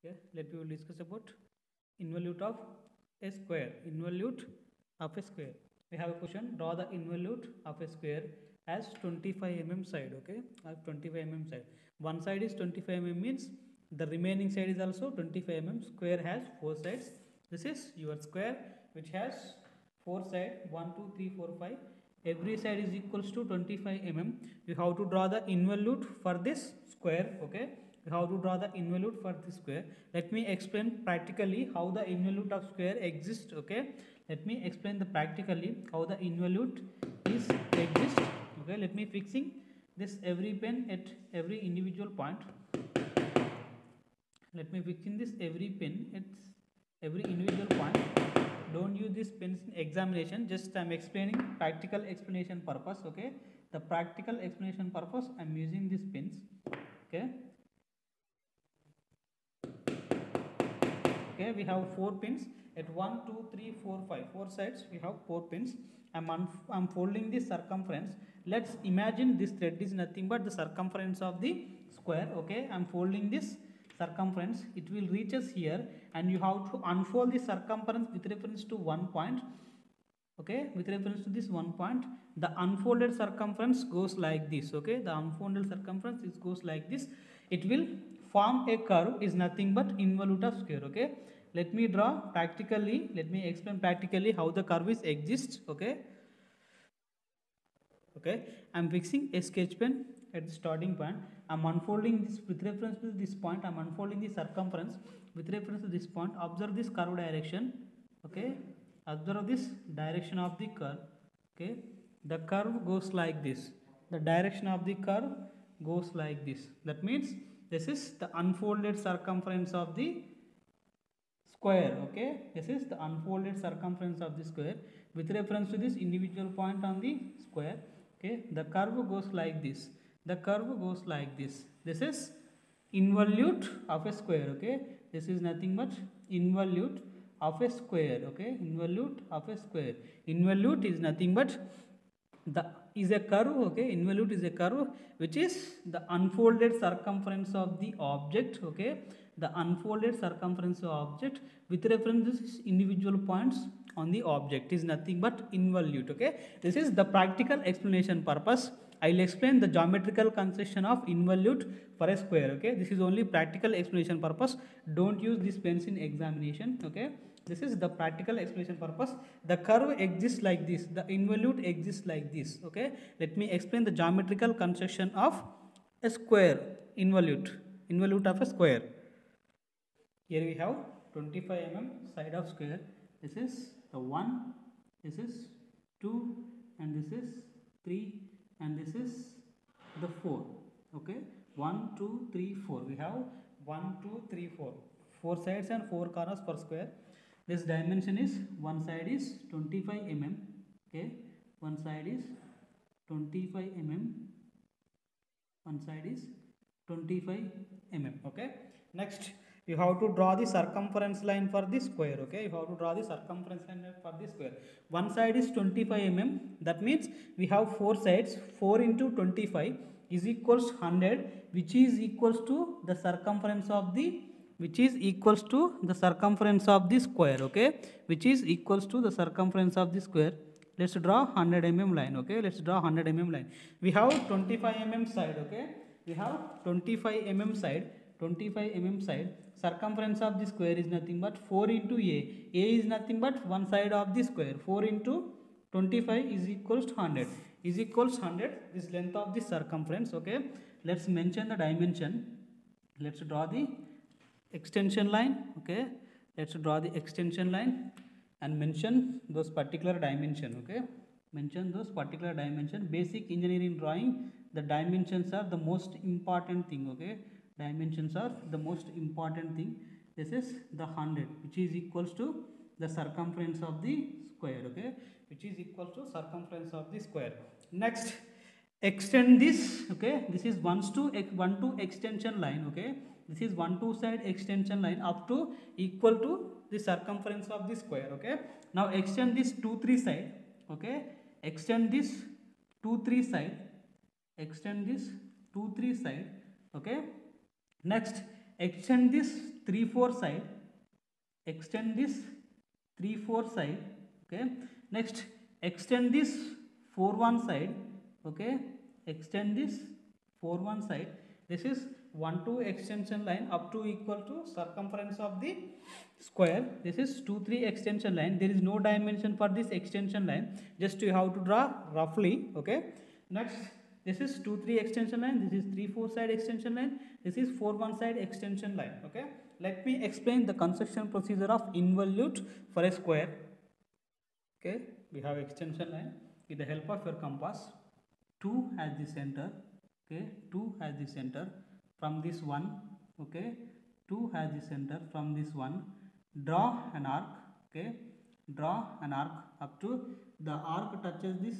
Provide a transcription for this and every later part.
Okay, let me discuss about involute of a square. Involute of a square. We have a question. Draw the involute of a square as 25 mm side. Okay, as 25 mm side. One side is 25 mm means the remaining side is also 25 mm. Square has four sides. This is your square which has four sides 1, 2, 3, 4, 5. Every side is equals to 25 mm. You have to draw the involute for this square. Okay, how to draw the involute for this square. Let me explain practically how the involute of square exists. Okay, let me explain the practically how the involute is exists. Okay, let me fixing this every pen at every individual point. Let me fixing this every pen at every individual point. Don't use this pens in examination, just I'm explaining practical explanation purpose. Okay, the practical explanation purpose I'm using these pens. Okay, okay, we have four pins at 1, 2, 3, 4, 5. Four sides we have four pins. I'm folding this circumference. Let's imagine this thread is nothing but the circumference of the square. Okay, I'm folding this circumference. It will reach us here, and you have to unfold the circumference with reference to one point. Okay, with reference to this one point, the unfolded circumference goes like this. Okay, the unfolded circumference is goes like this. It will form a curve, is nothing but involute of square. Okay, let me draw practically, let me explain practically how the curve is exists. Okay, okay, I'm fixing a sketch pen at the starting point. I'm unfolding this with reference to this point. I'm unfolding the circumference with reference to this point. Observe this curve direction. Okay, observe this direction of the curve. Okay, the curve goes like this. The direction of the curve goes like this. That means this is the unfolded circumference of the square. Okay, this is the unfolded circumference of the square with reference to this individual point on the square. Okay, the curve goes like this. The curve goes like this. This is involute of a square. Okay, this is nothing but involute of a square. Okay, involute of a square. Involute is nothing but the is a curve. Okay, involute is a curve which is the unfolded circumference of the object. Okay, the unfolded circumference of object with reference to this individual points on the object is nothing but involute. Okay, this is the practical explanation purpose. I'll explain the geometrical construction of involute for a square. Okay, this is only practical explanation purpose. Don't use this pens in examination. Okay, this is the practical explanation purpose. The curve exists like this. The involute exists like this. Okay, let me explain the geometrical construction of a square. Involute of a square. Here we have 25 mm side of square. This is the 1, this is 2, and this is 3, and this is the 4. Okay, 1, 2, 3, 4. We have 1, 2, 3, 4. 4 sides and 4 corners per square. This dimension is, one side is 25 mm. Okay, one side is 25 mm. One side is 25 mm. Okay, next you have to draw the circumference line for this square. Okay, you have to draw the circumference line for this square. One side is 25 mm. That means we have four sides. 4 into 25 is equals 100, which is equals to the circumference of the square. Okay, which is equals to the circumference of the square. Let's draw 100 mm line. Okay, let's draw 100 mm line. We have 25 mm side. Okay, we have 25 mm side. 25 mm side. Circumference of the square is nothing but 4 into a. A is nothing but one side of the square. 4 into 25 is equals to 100. Is equals 100. This length of the circumference. Okay, let's mention the dimension. Let's draw the extension line. Okay, let's draw the extension line and mention those particular dimension. Okay, mention those particular dimension. Basic engineering drawing, the dimensions are the most important thing. Okay, dimensions are the most important thing. This is the 100, which is equals to the circumference of the square. Okay, which is equals to circumference of the square. Next, extend this. Okay, this is 1 to extension line. Okay, this is 1 2 side extension line up to equal to the circumference of the square. Okay, now extend this 2 3 side. Okay, extend this 2 3 side. Extend this 2 3 side. Okay, next extend this 3-4 side, extend this 3-4 side, okay. Next extend this 4-1 side, okay, extend this 4-1 side. This is 1-2 extension line up to equal to circumference of the square. This is 2-3 extension line. There is no dimension for this extension line, just you have to draw roughly, okay. Next this is 2-3 extension line, this is 3-4 side extension line, this is 4-1 side extension line, okay. Let me explain the construction procedure of involute for a square. Okay, we have extension line. With the help of your compass, 2 has the center, okay, 2 has the center from this one, okay, 2 has the center from this one. Draw an arc, okay, draw an arc up to the arc touches this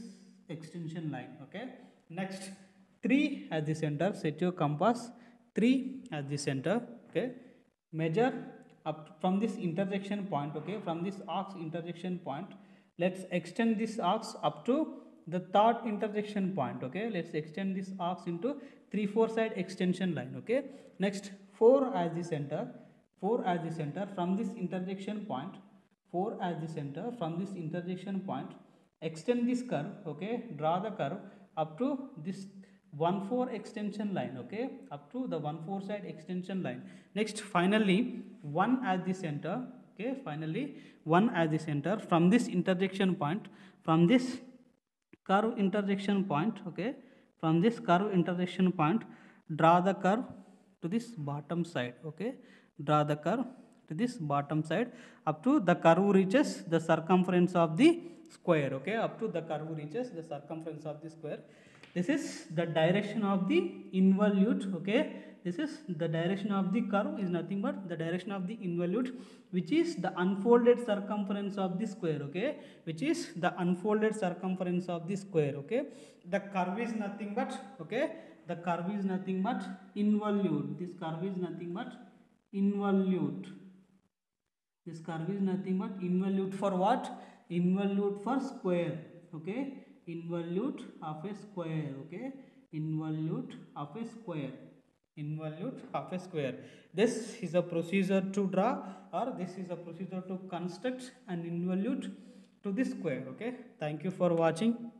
extension line, okay. Next 3 has the center, set your compass, 3 has the center, okay. Measure up from this intersection point, okay, from this arc's intersection point. Let's extend this arcs up to the third intersection point, okay. Let's extend this arcs into 3-4 side extension line, okay. Next 4 as the center, 4 as the center from this intersection point, 4 as the center from this intersection point. Extend this curve, okay, draw the curve up to this 1-4 extension line, okay, up to the 1-4 side extension line. Next finally 1 as the center, okay, finally 1 as the center from this intersection point, from this curve intersection point, okay, from this curve intersection point. Draw the curve to this bottom side, okay, draw the curve to this bottom side up to the curve reaches the circumference of the square, okay, up to the curve reaches the circumference of the square. This is the direction of the involute, okay. This is the direction of the curve is nothing but the direction of the involute, which is the unfolded circumference of the square, okay, which is the unfolded circumference of the square, okay. The curve is nothing but, okay, the curve is nothing but involute. This curve is nothing but involute. This curve is nothing but involute for what? Involute for square, okay, involute of a square, okay, involute of a square, involute of a square. This is a procedure to draw, or this is a procedure to construct an involute to this square, okay. Thank you for watching.